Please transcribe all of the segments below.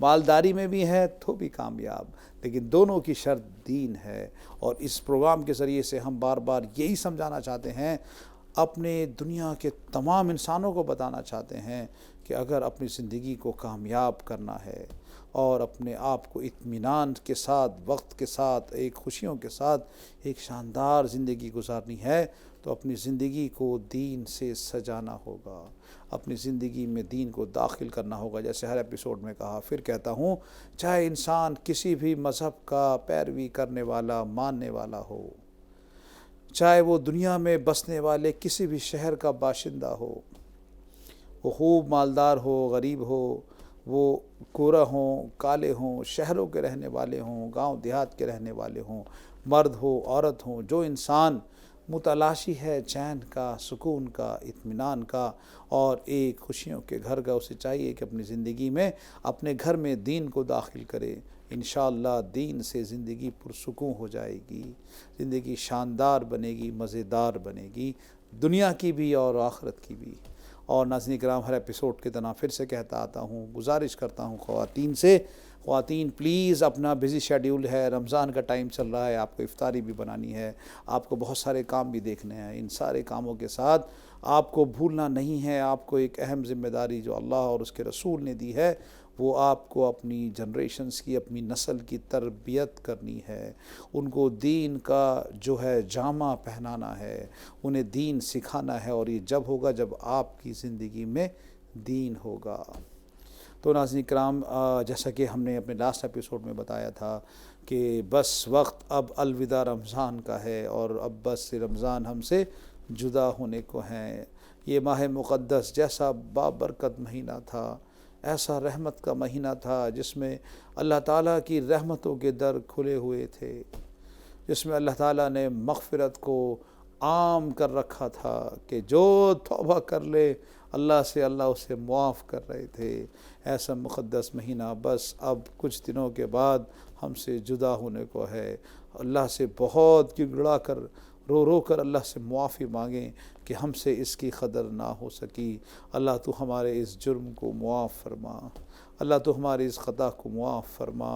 مالداری میں بھی ہیں تو بھی کامیاب، لیکن دونوں کی شرط دین ہے۔ اور اس پروگرام کے ذریعے سے ہم بار بار یہی سمجھانا چاہتے ہیں، اپنے دنیا کے تمام انسانوں کو بتانا چاہتے ہیں کہ اگر اپنی زندگی کو کامیاب کرنا ہے اور اپنے آپ کو اطمینان کے ساتھ، وقت کے ساتھ، ایک خوشیوں کے ساتھ ایک شاندار زندگی گزارنی ہے تو اپنی زندگی کو دین سے سجانا ہوگا، اپنی زندگی میں دین کو داخل کرنا ہوگا۔ جیسے ہر ایپیسوڈ میں کہا، پھر کہتا ہوں، چاہے انسان کسی بھی مذہب کا پیروی کرنے والا، ماننے والا ہو، چاہے وہ دنیا میں بسنے والے کسی بھی شہر کا باشندہ ہو، وہ خوب مالدار ہو، غریب ہو، وہ گورا ہوں، کالے ہوں، شہروں کے رہنے والے ہوں، گاؤں دیہات کے رہنے والے ہوں، مرد ہو، عورت ہوں، جو انسان متلاشی ہے چین کا، سکون کا، اطمینان کا اور ایک خوشیوں کے گھر کا، اسے چاہیے کہ اپنی زندگی میں، اپنے گھر میں دین کو داخل کرے۔ انشاءاللہ دین سے زندگی پرسکون ہو جائے گی، زندگی شاندار بنے گی، مزیدار بنے گی، دنیا کی بھی اور آخرت کی بھی۔ اور ناظرین کرام، ہر ایپیسوڈ کی طرح پھر سے کہتا آتا ہوں، گزارش کرتا ہوں خواتین سے، خواتین پلیز اپنا بزی شیڈیول ہے، رمضان کا ٹائم چل رہا ہے، آپ کو افطاری بھی بنانی ہے، آپ کو بہت سارے کام بھی دیکھنے ہیں، ان سارے کاموں کے ساتھ آپ کو بھولنا نہیں ہے، آپ کو ایک اہم ذمہ داری جو اللہ اور اس کے رسول نے دی ہے، وہ آپ کو اپنی جنریشنز کی، اپنی نسل کی تربیت کرنی ہے، ان کو دین کا جو ہے جامہ پہنانا ہے، انہیں دین سکھانا ہے، اور یہ جب ہوگا جب آپ کی زندگی میں دین ہوگا۔ تو ناظرین کرام، جیسا کہ ہم نے اپنے لاسٹ ایپیسوڈ میں بتایا تھا کہ بس وقت اب الوداع رمضان کا ہے، اور اب بس رمضان ہم سے جدا ہونے کو ہیں۔ یہ ماہ مقدس جیسا بابرکت مہینہ تھا، ایسا رحمت کا مہینہ تھا، جس میں اللہ تعالیٰ کی رحمتوں کے در کھلے ہوئے تھے، جس میں اللہ تعالیٰ نے مغفرت کو عام کر رکھا تھا کہ جو توبہ کر لے اللہ سے، اللہ اسے معاف کر رہے تھے۔ ایسا مقدس مہینہ بس اب کچھ دنوں کے بعد ہم سے جدا ہونے کو ہے۔ اللہ سے بہت گڑگڑا کر، رو رو کر اللہ سے معافی مانگیں کہ ہم سے اس کی قدر نہ ہو سکی۔ اللہ تو ہمارے اس جرم کو معاف فرما، اللہ تو ہماری اس خطا کو معاف فرما،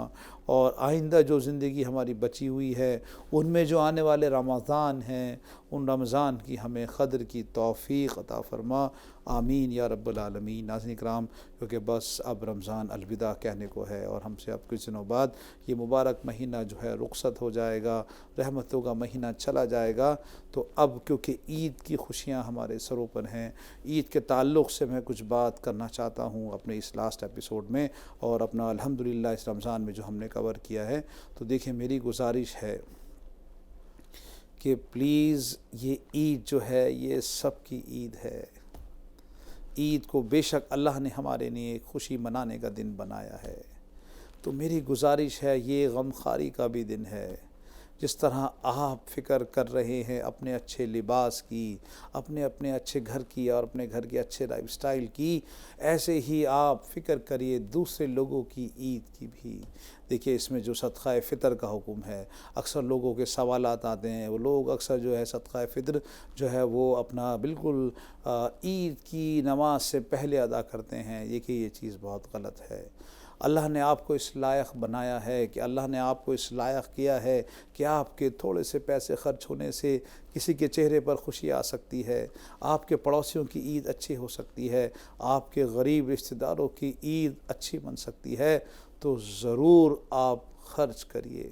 اور آئندہ جو زندگی ہماری بچی ہوئی ہے، ان میں جو آنے والے رمضان ہیں، ان رمضان کی ہمیں قدر کی توفیق عطا فرما، آمین یا رب العالمین۔ ناظرین کرام، کیونکہ بس اب رمضان الوداع کہنے کو ہے، اور ہم سے اب کچھ دنوں بعد یہ مبارک مہینہ جو ہے رخصت ہو جائے گا، رحمتوں کا مہینہ چلا جائے گا، تو اب کیونکہ عید کی خوشیاں ہمارے سروں پر ہیں، عید کے تعلق سے میں کچھ بات کرنا چاہتا ہوں اپنے اس لاسٹ ایپیسوڈ میں، اور اپنا الحمدللہ اس رمضان میں جو ہم نے کور کیا ہے۔ تو دیکھیں، میری گزارش ہے کہ پلیز یہ عید جو ہے یہ سب کی عید ہے۔ عید کو بے شک اللہ نے ہمارے لیے خوشی منانے کا دن بنایا ہے، تو میری گزارش ہے، یہ غمخواری کا بھی دن ہے۔ جس طرح آپ فکر کر رہے ہیں اپنے اچھے لباس کی، اپنے اچھے گھر کی، اور اپنے گھر کے اچھے لائف سٹائل کی، ایسے ہی آپ فکر کریے دوسرے لوگوں کی عید کی بھی۔ دیکھیے، اس میں جو صدقہ فطر کا حکم ہے، اکثر لوگوں کے سوالات آتے ہیں، وہ لوگ اکثر جو ہے صدقہ فطر جو ہے وہ اپنا بالکل عید کی نماز سے پہلے ادا کرتے ہیں۔ دیکھیے، یہ چیز بہت غلط ہے۔ اللہ نے آپ کو اس لائق بنایا ہے، کہ اللہ نے آپ کو اس لائق کیا ہے کہ آپ کے تھوڑے سے پیسے خرچ ہونے سے کسی کے چہرے پر خوشی آ سکتی ہے، آپ کے پڑوسیوں کی عید اچھی ہو سکتی ہے، آپ کے غریب رشتہ داروں کی عید اچھی بن سکتی ہے، تو ضرور آپ خرچ کریے،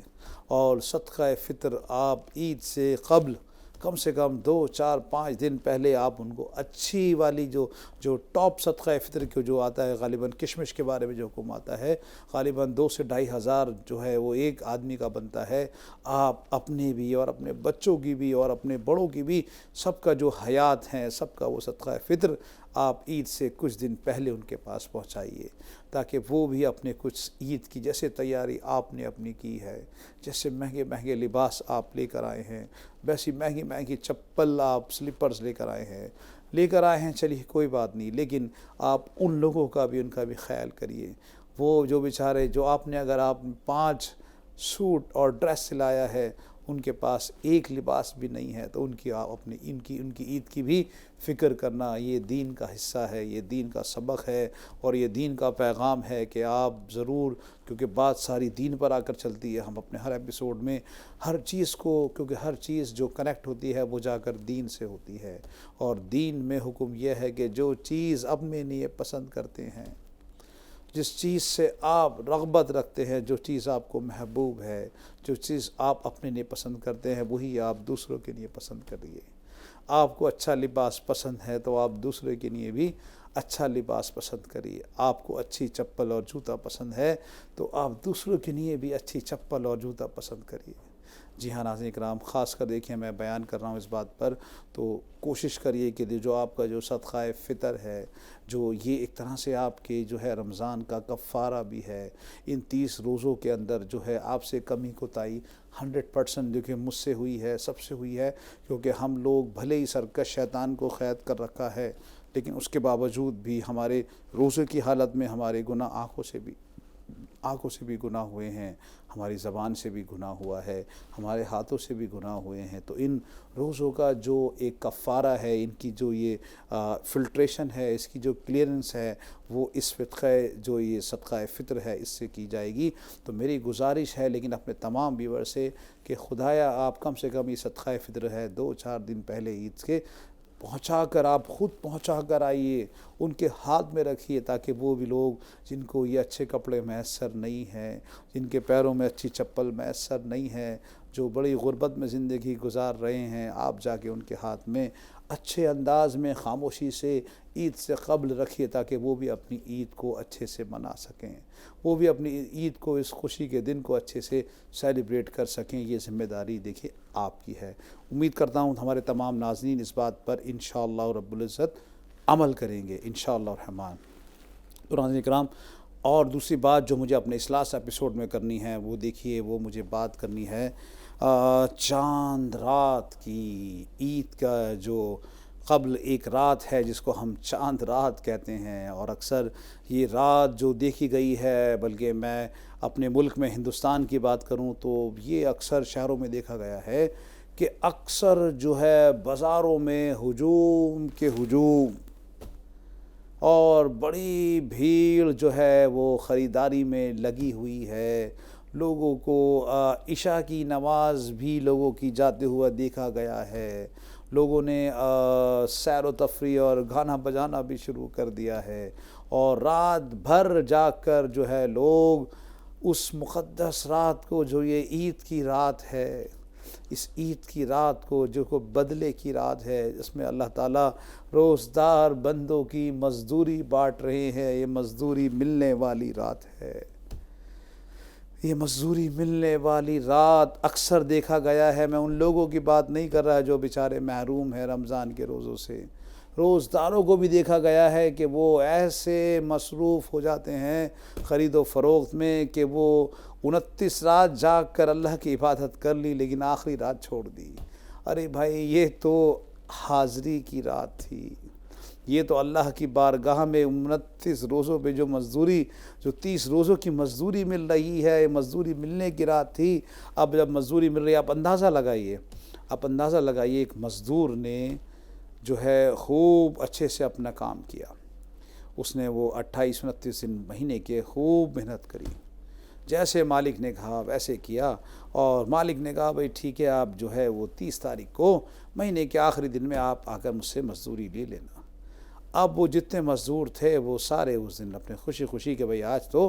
اور صدقہ فطر آپ عید سے قبل کم سے کم 2، 4، 5 دن پہلے آپ ان کو اچھی والی جو ٹاپ صدقہ فطر کی جو آتا ہے، غالباً کشمش کے بارے میں جو حکم آتا ہے، غالباً 2 سے 2.5 ہزار جو ہے وہ ایک آدمی کا بنتا ہے۔ آپ اپنے بھی اور اپنے بچوں کی بھی اور اپنے بڑوں کی بھی، سب کا جو حیات ہیں، سب کا وہ صدقہ فطر آپ عید سے کچھ دن پہلے ان کے پاس پہنچائیے، تاکہ وہ بھی اپنے کچھ عید کی جیسے تیاری آپ نے اپنی کی ہے، جیسے مہنگے مہنگے لباس آپ لے کر آئے ہیں، ویسی مہنگی مہنگی چپل آپ سلیپرز لے کر آئے ہیں، چلیے کوئی بات نہیں، لیکن آپ ان لوگوں کا بھی، ان کا بھی خیال کریے۔ وہ جو بیچارے، جو آپ نے اگر آپ 5 سوٹ اور ڈریس سلایا ہے، ان کے پاس ایک لباس بھی نہیں ہے، تو ان کی عید کی بھی فکر کرنا یہ دین کا حصہ ہے، یہ دین کا سبق ہے، اور یہ دین کا پیغام ہے کہ آپ ضرور، کیونکہ بات ساری دین پر آ کر چلتی ہے. ہم اپنے ہر ایپیسوڈ میں ہر چیز کو، کیونکہ ہر چیز جو کنیکٹ ہوتی ہے وہ جا کر دین سے ہوتی ہے، اور دین میں حکم یہ ہے کہ جو چیز اپنے لیے پسند کرتے ہیں، جس چیز سے آپ رغبت رکھتے ہیں، جو چیز آپ کو محبوب ہے، جو چیز آپ اپنے لیے پسند کرتے ہیں، وہی آپ دوسروں کے لیے پسند کریے. آپ کو اچھا لباس پسند ہے تو آپ دوسرے کے لیے بھی اچھا لباس پسند کریے. آپ کو اچھی چپل اور جوتا پسند ہے تو آپ دوسروں کے لیے بھی اچھی چپل اور جوتا پسند کریے. جی ہاں ناظرین کرام، خاص کر دیکھیں میں بیان کر رہا ہوں اس بات پر، تو کوشش کریے کہ جو آپ کا جو صدقہ فطر ہے، جو یہ ایک طرح سے آپ کے جو ہے رمضان کا کفارہ بھی ہے، ان 30 روزوں کے اندر جو ہے آپ سے کمی کوتاہی 100% جو کہ مجھ سے ہوئی ہے، سب سے ہوئی ہے، کیونکہ ہم لوگ بھلے ہی سرکش شیطان کو قید کر رکھا ہے، لیکن اس کے باوجود بھی ہمارے روزے کی حالت میں ہمارے گناہ آنکھوں سے بھی گناہ ہوئے ہیں، ہماری زبان سے بھی گناہ ہوا ہے، ہمارے ہاتھوں سے بھی گناہ ہوئے ہیں. تو ان روزوں کا جو ایک کفارہ ہے، ان کی جو یہ فلٹریشن ہے، اس کی جو کلیئرنس ہے، وہ اس جو یہ صدقہ فطر ہے اس سے کی جائے گی. تو میری گزارش ہے لیکن اپنے تمام ویور سے کہ خدایا آپ کم سے کم یہ صدقہ فطر ہے 2-4 دن پہلے عید کے آپ خود پہنچا کر آئیے، ان کے ہاتھ میں رکھیے، تاکہ وہ بھی لوگ جن کو یہ اچھے کپڑے میسر نہیں ہیں، جن کے پیروں میں اچھی چپل میسر نہیں ہے، جو بڑی غربت میں زندگی گزار رہے ہیں، آپ جا کے ان کے ہاتھ میں اچھے انداز میں خاموشی سے عید سے قبل رکھیے، تاکہ وہ بھی اپنی عید کو اچھے سے منا سکیں، وہ بھی اپنی عید کو، اس خوشی کے دن کو اچھے سے سیلیبریٹ کر سکیں. یہ ذمہ داری دیکھیے آپ کی ہے. امید کرتا ہوں ہمارے تمام ناظرین اس بات پر انشاءاللہ رب العزت عمل کریں گے انشاءاللہ الرحمن. تو ناظرین کرام، اور دوسری بات جو مجھے اپنے اس لاسٹ ایپیسوڈ میں کرنی ہے، وہ دیکھیے، وہ مجھے بات کرنی ہے چاند رات کی. عید کا جو قبل ایک رات ہے جس کو ہم چاند رات کہتے ہیں، اور اکثر یہ رات جو دیکھی گئی ہے، بلکہ میں اپنے ملک میں ہندوستان کی بات کروں تو یہ اکثر شہروں میں دیکھا گیا ہے کہ اکثر جو ہے بازاروں میں ہجوم اور بڑی بھیڑ جو ہے وہ خریداری میں لگی ہوئی ہے. لوگوں کو عشاء کی نماز بھی لوگوں کی جاتے ہوا دیکھا گیا ہے. لوگوں نے سیر و تفریح اور گانا بجانا بھی شروع کر دیا ہے، اور رات بھر جاگ کر جو ہے لوگ اس مقدس رات کو، جو یہ عید کی رات ہے، اس عید کی رات کو جو کو بدلے کی رات ہے، اس میں اللہ تعالیٰ روزدار بندوں کی مزدوری بانٹ رہے ہیں. یہ مزدوری ملنے والی رات ہے. یہ مزدوری ملنے والی رات اکثر دیکھا گیا ہے. میں ان لوگوں کی بات نہیں کر رہا جو بیچارے محروم ہیں رمضان کے روزوں سے. روزداروں کو بھی دیکھا گیا ہے کہ وہ ایسے مصروف ہو جاتے ہیں خرید و فروخت میں کہ وہ 29 رات جاگ کر اللہ کی عبادت کر لی، لیکن آخری رات چھوڑ دی. ارے بھائی، یہ تو حاضری کی رات تھی، یہ تو اللہ کی بارگاہ میں 29 روزوں پہ جو 30 روزوں کی مزدوری مل رہی ہے، مزدوری ملنے کی رات تھی. اب جب مزدوری مل رہی ہے، آپ اندازہ لگائیے ایک مزدور نے جو ہے خوب اچھے سے اپنا کام کیا. اس نے وہ 28-29 دن مہینے کے خوب محنت کری، جیسے مالک نے کہا ویسے کیا، اور مالک نے کہا بھائی ٹھیک ہے، آپ جو ہے وہ 30 تاریخ کو مہینے کے آخری دن میں آپ آ کر مجھ سے مزدوری لے لینا. اب وہ جتنے مزدور تھے وہ سارے اس دن اپنے خوشی کہ بھئی آج تو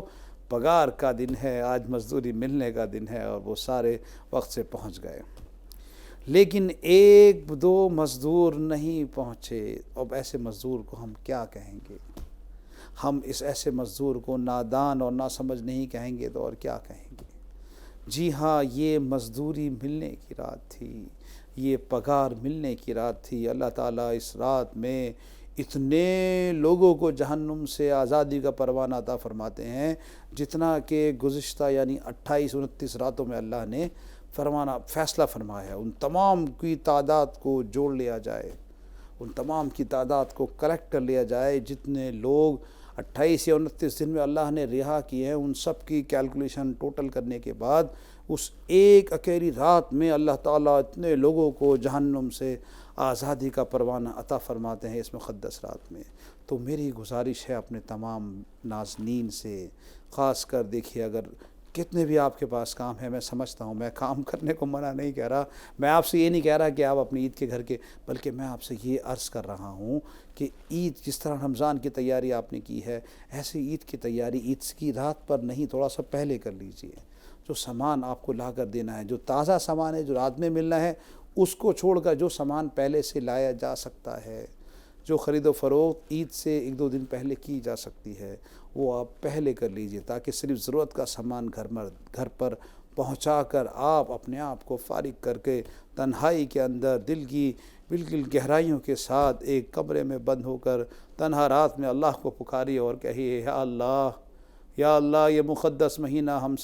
پگار کا دن ہے، آج مزدوری ملنے کا دن ہے، اور وہ سارے وقت سے پہنچ گئے. لیکن 1-2 مزدور نہیں پہنچے. اب ایسے مزدور کو ہم کیا کہیں گے؟ ہم اس ایسے مزدور کو نادان اور ناسمجھ نہیں کہیں گے تو اور کیا کہیں گے؟ جی ہاں، یہ مزدوری ملنے کی رات تھی، یہ پگار ملنے کی رات تھی. اللہ تعالیٰ اس رات میں اتنے لوگوں کو جہنم سے آزادی کا پروانہ عطا فرماتے ہیں جتنا کہ گزشتہ یعنی 28-29 راتوں میں اللہ نے فیصلہ فرمایا ہے. ان تمام کی تعداد کو جوڑ لیا جائے، ان تمام کی تعداد کو کلیکٹ کر لیا جائے، جتنے لوگ 28 یا 29 دن میں اللہ نے رہا کیے ہیں، ان سب کی کیلکولیشن ٹوٹل کرنے کے بعد اس ایک اکیلی رات میں اللہ تعالیٰ اتنے لوگوں کو جہنم سے آزادی کا پروانہ عطا فرماتے ہیں اس مقدس رات میں۔ تو میری گزارش ہے اپنے تمام ناظرین سے، خاص کر دیکھیے اگر کتنے بھی آپ کے پاس کام ہے، میں سمجھتا ہوں، میں کام کرنے کو منع نہیں کہہ رہا، میں آپ سے یہ نہیں کہہ رہا کہ آپ اپنی عید کے گھر کے، بلکہ میں آپ سے یہ عرض کر رہا ہوں کہ عید جس طرح رمضان کی تیاری آپ نے کی ہے، ایسے عید کی تیاری عید کی رات پر نہیں، تھوڑا سا پہلے کر لیجئے۔ جو سامان آپ کو لا کر دینا ہے، جو تازہ سامان ہے جو رات میں ملنا ہے، اس کو چھوڑ کر جو سامان پہلے سے لایا جا سکتا ہے، جو خرید و فروخت عید سے 1-2 دن پہلے کی جا سکتی ہے، وہ آپ پہلے کر لیجئے، تاکہ صرف ضرورت کا سامان گھر پر پہنچا کر آپ اپنے آپ کو فارغ کر کے تنہائی کے اندر دل کی بالکل گہرائیوں کے ساتھ ایک کمرے میں بند ہو کر تنہا رات میں اللہ کو پکاریے اور کہیے، یا اللہ، یا اللہ، یہ مقدس مہینہ ہم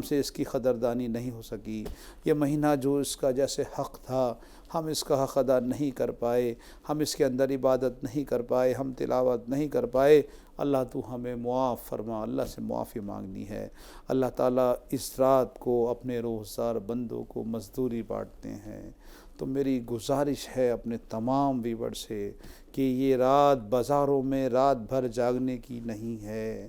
سے اس کی قدردانی نہیں ہو سکی، یہ مہینہ جو اس کا جیسے حق تھا ہم اس کا حق ادا نہیں کر پائے، ہم اس کے اندر عبادت نہیں کر پائے، ہم تلاوت نہیں کر پائے، اللہ تو ہمیں معاف فرما۔ اللہ سے معافی مانگنی ہے۔ اللہ تعالیٰ اس رات کو اپنے روزگار بندوں کو مزدوری بانٹتے ہیں، تو میری گزارش ہے اپنے تمام ویور سے کہ یہ رات بازاروں میں رات بھر جاگنے کی نہیں ہے،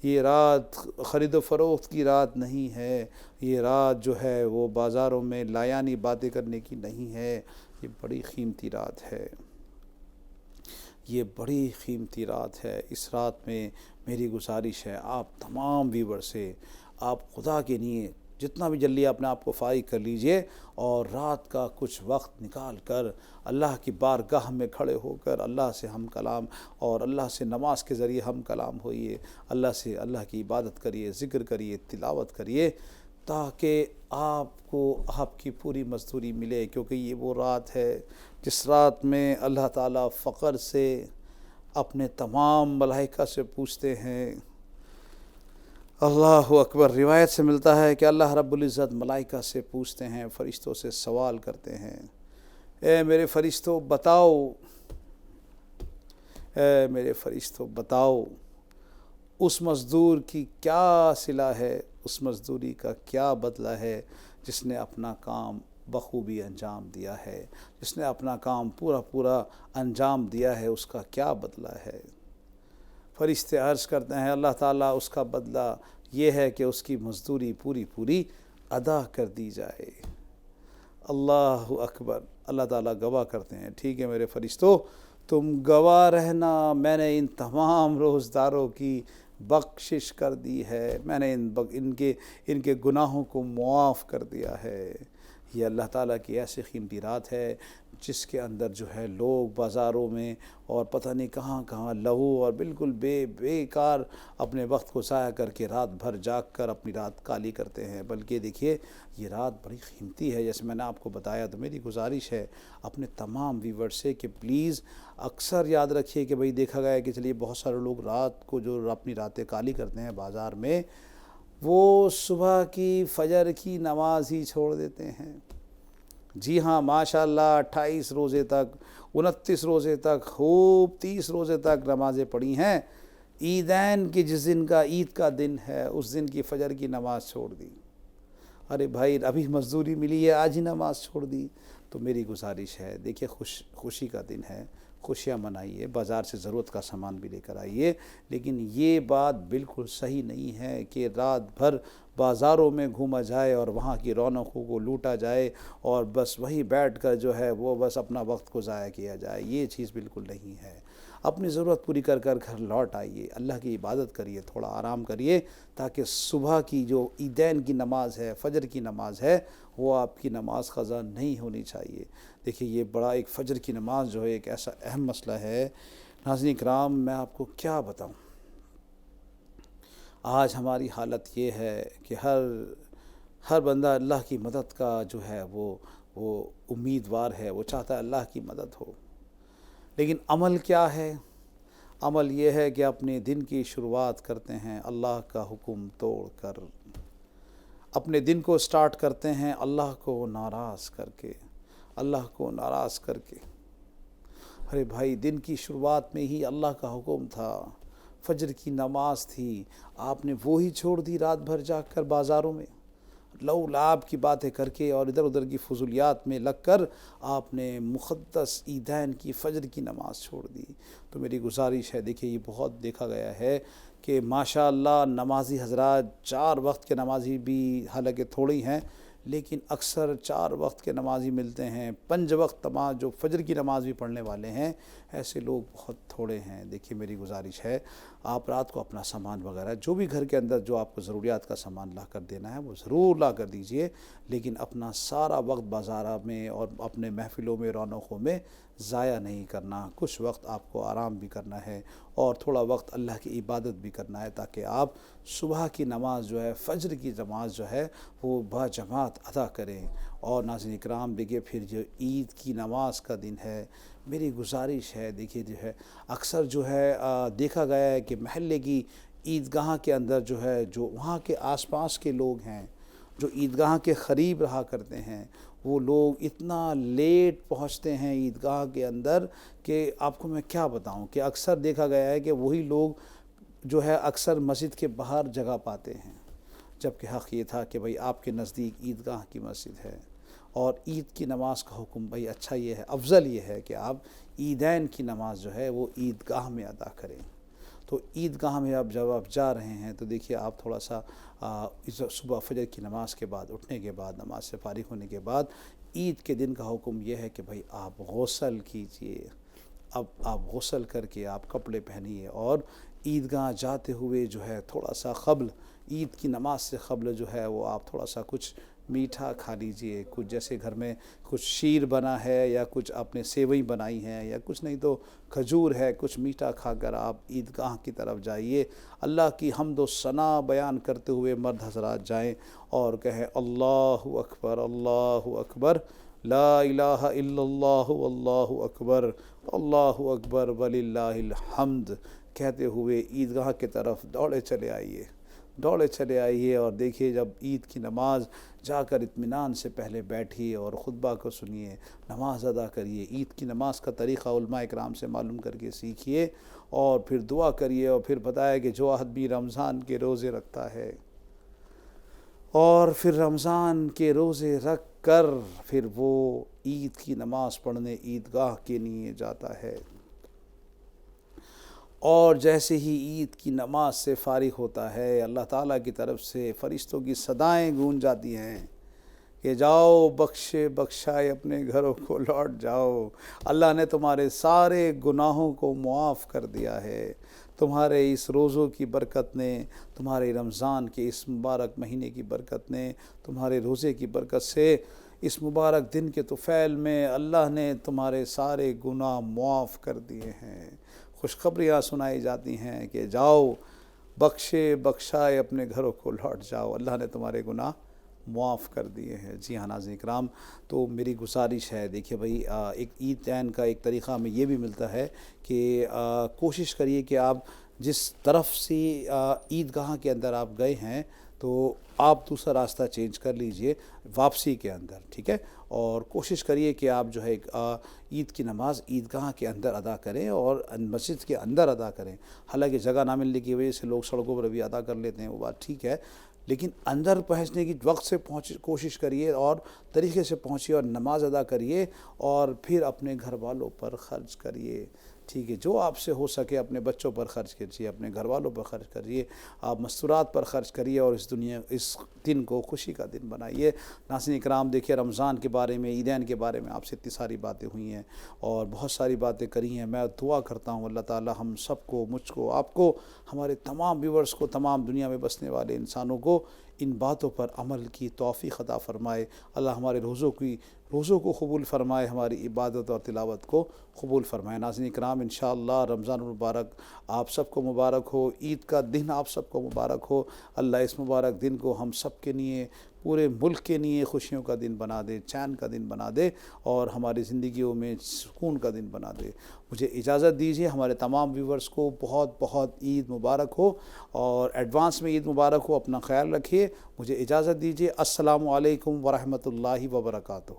یہ رات خرید و فروخت کی رات نہیں ہے، یہ رات جو ہے وہ بازاروں میں لایانی باتیں کرنے کی نہیں ہے، یہ بڑی قیمتی رات ہے، یہ بڑی قیمتی رات ہے۔ اس رات میں میری گزارش ہے آپ تمام ویور سے، آپ خدا کے لیے جتنا بھی جلدی اپنے آپ کو فارغ کر لیجئے اور رات کا کچھ وقت نکال کر اللہ کی بارگاہ میں کھڑے ہو کر اللہ سے ہم کلام اور اللہ سے نماز کے ذریعے ہم کلام ہوئیے، اللہ سے اللہ کی عبادت کریے، ذکر کریے، تلاوت کریے، تاکہ آپ کو آپ کی پوری مزدوری ملے، کیونکہ یہ وہ رات ہے جس رات میں اللہ تعالیٰ فقر سے اپنے تمام ملائکہ سے پوچھتے ہیں۔ اللہ اکبر، روایت سے ملتا ہے کہ اللہ رب العزت ملائکہ سے پوچھتے ہیں، فرشتوں سے سوال کرتے ہیں، اے میرے فرشتوں بتاؤ، اے میرے فرشتوں بتاؤ، اس مزدور کی کیا صلہ ہے، اس مزدوری کا کیا بدلہ ہے جس نے اپنا کام بخوبی انجام دیا ہے، جس نے اپنا کام پورا انجام دیا ہے، اس کا کیا بدلہ ہے؟ فرشتے عرض کرتے ہیں اللہ تعالیٰ اس کا بدلہ یہ ہے کہ اس کی مزدوری پوری ادا کر دی جائے۔ اللہ اکبر، اللہ تعالیٰ گواہ کرتے ہیں، ٹھیک ہے میرے فرشتوں، تم گواہ رہنا، میں نے ان تمام روزداروں کی بخشش کر دی ہے، میں نے ان کے گناہوں کو معاف کر دیا ہے۔ یہ اللہ تعالیٰ کی ایسی قیمتی رات ہے جس کے اندر جو ہے لوگ بازاروں میں اور پتہ نہیں کہاں لہو اور بالکل بیکار اپنے وقت کو ضائع کر کے رات بھر جاگ کر اپنی رات کالی کرتے ہیں، بلکہ دیکھیے یہ رات بڑی قیمتی ہے جیسے میں نے آپ کو بتایا۔ تو میری گزارش ہے اپنے تمام ویور سے کہ پلیز اکثر یاد رکھیے کہ بھئی دیکھا گیا ہے کہ چلیے بہت سارے لوگ رات کو جو اپنی راتیں کالی کرتے ہیں بازار میں، وہ صبح کی فجر کی نماز ہی چھوڑ دیتے ہیں۔ جی ہاں، ماشاءاللہ 28 روزے تک، 29 روزے تک، خوب 30 روزے تک نمازیں پڑھی ہیں، عیدین کی جس دن کا عید کا دن ہے اس دن کی فجر کی نماز چھوڑ دی۔ ارے بھائی ابھی مزدوری ملی ہے، آج ہی نماز چھوڑ دی۔ تو میری گزارش ہے دیکھیے خوشی کا دن ہے، خوشیاں منائیے، بازار سے ضرورت کا سامان بھی لے کر آئیے، لیکن یہ بات بالکل صحیح نہیں ہے کہ رات بھر بازاروں میں گھوما جائے اور وہاں کی رونقوں کو لوٹا جائے اور بس وہیں بیٹھ کر جو ہے وہ بس اپنا وقت کو ضائع کیا جائے، یہ چیز بالکل نہیں ہے۔ اپنی ضرورت پوری کر گھر لوٹ آئیے، اللہ کی عبادت کریے، تھوڑا آرام کریے، تاکہ صبح کی جو عیدین کی نماز ہے، فجر کی نماز ہے، وہ آپ کی نماز قضا نہیں ہونی چاہیے۔ دیکھیے یہ بڑا ایک فجر کی نماز جو ہے ایک ایسا اہم مسئلہ ہے، ناظرین کرام میں آپ کو کیا بتاؤں۔ آج ہماری حالت یہ ہے کہ ہر بندہ اللہ کی مدد کا جو ہے وہ امیدوار ہے، وہ چاہتا ہے اللہ کی مدد ہو، لیکن عمل کیا ہے؟ عمل یہ ہے کہ اپنے دن کی شروعات کرتے ہیں اللہ کا حکم توڑ کر، اپنے دن کو سٹارٹ کرتے ہیں اللہ کو ناراض کر کے، اللہ کو ناراض کر کے۔ ارے بھائی دن کی شروعات میں ہی اللہ کا حکم تھا فجر کی نماز تھی، آپ نے وہی چھوڑ دی رات بھر جا کر بازاروں میں لو لعب کی باتیں کر کے اور ادھر ادھر کی فضولیات میں لگ کر آپ نے مقدس عیدین کی فجر کی نماز چھوڑ دی۔ تو میری گزارش ہے، دیکھیے یہ بہت دیکھا گیا ہے کہ ماشاءاللہ نمازی حضرات 4 وقت کے نمازی بھی حالانکہ تھوڑے ہیں، لیکن اکثر 4 وقت کے نمازی ملتے ہیں، 5 وقت نماز جو فجر کی نماز بھی پڑھنے والے ہیں، ایسے لوگ بہت تھوڑے ہیں۔ دیکھیے میری گزارش ہے، آپ رات کو اپنا سامان وغیرہ جو بھی گھر کے اندر جو آپ کو ضروریات کا سامان لا کر دینا ہے وہ ضرور لا کر دیجئے، لیکن اپنا سارا وقت بازار میں اور اپنے محفلوں میں رونقوں میں ضائع نہیں کرنا۔ کچھ وقت آپ کو آرام بھی کرنا ہے اور تھوڑا وقت اللہ کی عبادت بھی کرنا ہے، تاکہ آپ صبح کی نماز جو ہے، فجر کی نماز جو ہے وہ باجماعت ادا کریں۔ اور ناظرین کرام دیکھیے پھر جو عید کی نماز کا دن ہے، میری گزارش ہے، دیکھیے جو ہے اکثر جو ہے دیکھا گیا ہے کہ محلے کی عیدگاہ کے اندر جو ہے، جو وہاں کے آس پاس کے لوگ ہیں جو عیدگاہ کے قریب رہا کرتے ہیں، وہ لوگ اتنا لیٹ پہنچتے ہیں عیدگاہ کے اندر کہ آپ کو میں کیا بتاؤں کہ اکثر دیکھا گیا ہے کہ وہی لوگ جو ہے اکثر مسجد کے باہر جگہ پاتے ہیں، جبکہ حق یہ تھا کہ بھئی آپ کے نزدیک عیدگاہ کی مسجد ہے اور عید کی نماز کا حکم بھئی اچھا یہ ہے، افضل یہ ہے کہ آپ عیدین کی نماز جو ہے وہ عیدگاہ میں ادا کریں۔ تو عیدگاہ میں اب جب آپ جا رہے ہیں تو دیکھیے آپ تھوڑا سا صبح فجر کی نماز کے بعد اٹھنے کے بعد، نماز سے فارغ ہونے کے بعد، عید کے دن کا حکم یہ ہے کہ بھئی آپ غسل کیجئے۔ اب آپ غسل کر کے آپ کپڑے پہنیے اور عیدگاہ جاتے ہوئے جو ہے تھوڑا سا قبل عید کی نماز سے قبل جو ہے وہ آپ تھوڑا سا کچھ میٹھا کھا لیجئے، کچھ جیسے گھر میں کچھ شیر بنا ہے یا کچھ آپ نے سیوئی بنائی ہے یا کچھ نہیں تو کھجور ہے، کچھ میٹھا کھا کر آپ عیدگاہ کی طرف جائیے۔ اللہ کی حمد و ثنا بیان کرتے ہوئے مرد حضرات جائیں اور کہیں اللہ اکبر، اللہ اکبر، لا الہ الا اللہ واللہ اکبر، اللہ اکبر وللہ الحمد کہتے ہوئے عیدگاہ کی طرف دوڑے چلے آئیے اور دیکھیے جب عید کی نماز جا کر اطمینان سے پہلے بیٹھیے اور خطبہ کو سنیے، نماز ادا کریے۔ عید کی نماز کا طریقہ علماء اکرام سے معلوم کر کے سیکھیے اور پھر دعا کریے اور پھر بتایا کہ جو آدمی رمضان کے روزے رکھتا ہے اور پھر رمضان کے روزے رکھ کر پھر وہ عید کی نماز پڑھنے عیدگاہ کے لیے جاتا ہے، اور جیسے ہی عید کی نماز سے فارغ ہوتا ہے اللہ تعالیٰ کی طرف سے فرشتوں کی صدائیں گونج جاتی ہیں کہ جاؤ بخشائے اپنے گھروں کو لوٹ جاؤ، اللہ نے تمہارے سارے گناہوں کو معاف کر دیا ہے۔ تمہارے اس روزوں کی برکت نے، تمہارے رمضان کے اس مبارک مہینے کی برکت نے، تمہارے روزے کی برکت سے اس مبارک دن کے طفیل میں اللہ نے تمہارے سارے گناہ معاف کر دیے ہیں۔ خوشخبریاں سنائی جاتی ہیں کہ جاؤ بخشائے اپنے گھروں کو لوٹ جاؤ، اللہ نے تمہارے گناہ معاف کر دیے ہیں۔ جی ہاں ناظرین کرام، تو میری گزارش ہے، دیکھیے بھئی ایک عیدین کا ایک طریقہ ہمیں یہ بھی ملتا ہے کہ کوشش کریے کہ آپ جس طرف سے عیدگاہ کے اندر آپ گئے ہیں تو آپ دوسرا راستہ چینج کر لیجئے واپسی کے اندر، ٹھیک ہے، اور کوشش کریے کہ آپ جو ہے عید کی نماز عیدگاہ کے اندر ادا کریں اور مسجد کے اندر ادا کریں۔ حالانکہ جگہ نہ ملنے کی وجہ سے لوگ سڑکوں پر بھی ادا کر لیتے ہیں، وہ بات ٹھیک ہے، لیکن اندر پہنچنے کی وقت سے کوشش کریے اور طریقے سے پہنچیے اور نماز ادا کریے اور پھر اپنے گھر والوں پر خرچ کریے، ٹھیک ہے، جو آپ سے ہو سکے اپنے بچوں پر خرچ کیجیے، اپنے گھر والوں پر خرچ کریے، آپ مستورات پر خرچ کریے اور اس دن کو خوشی کا دن بنائیے۔ ناظرین کرام دیکھیے رمضان کے بارے میں، عیدین کے بارے میں آپ سے اتنی ساری باتیں ہوئی ہیں اور بہت ساری باتیں کری ہیں۔ میں دعا کرتا ہوں اللہ تعالی ہم سب کو، مجھ کو، آپ کو، ہمارے تمام ویورز کو، تمام دنیا میں بسنے والے انسانوں کو ان باتوں پر عمل کی توفیق عطا فرمائے۔ اللہ ہمارے روزوں کو قبول فرمائے، ہماری عبادت اور تلاوت کو قبول فرمائے۔ ناظرین کرام انشاءاللہ رمضان المبارک آپ سب کو مبارک ہو، عید کا دن آپ سب کو مبارک ہو۔ اللہ اس مبارک دن کو ہم سب کے لیے، پورے ملک کے لیے خوشیوں کا دن بنا دے، چین کا دن بنا دے اور ہماری زندگیوں میں سکون کا دن بنا دے۔ مجھے اجازت دیجیے، ہمارے تمام ویورز کو بہت بہت عید مبارک ہو اور ایڈوانس میں عید مبارک ہو، اپنا خیال رکھیے۔ مجھے اجازت دیجیے، السلام علیکم ورحمۃ اللہ وبرکاتہ۔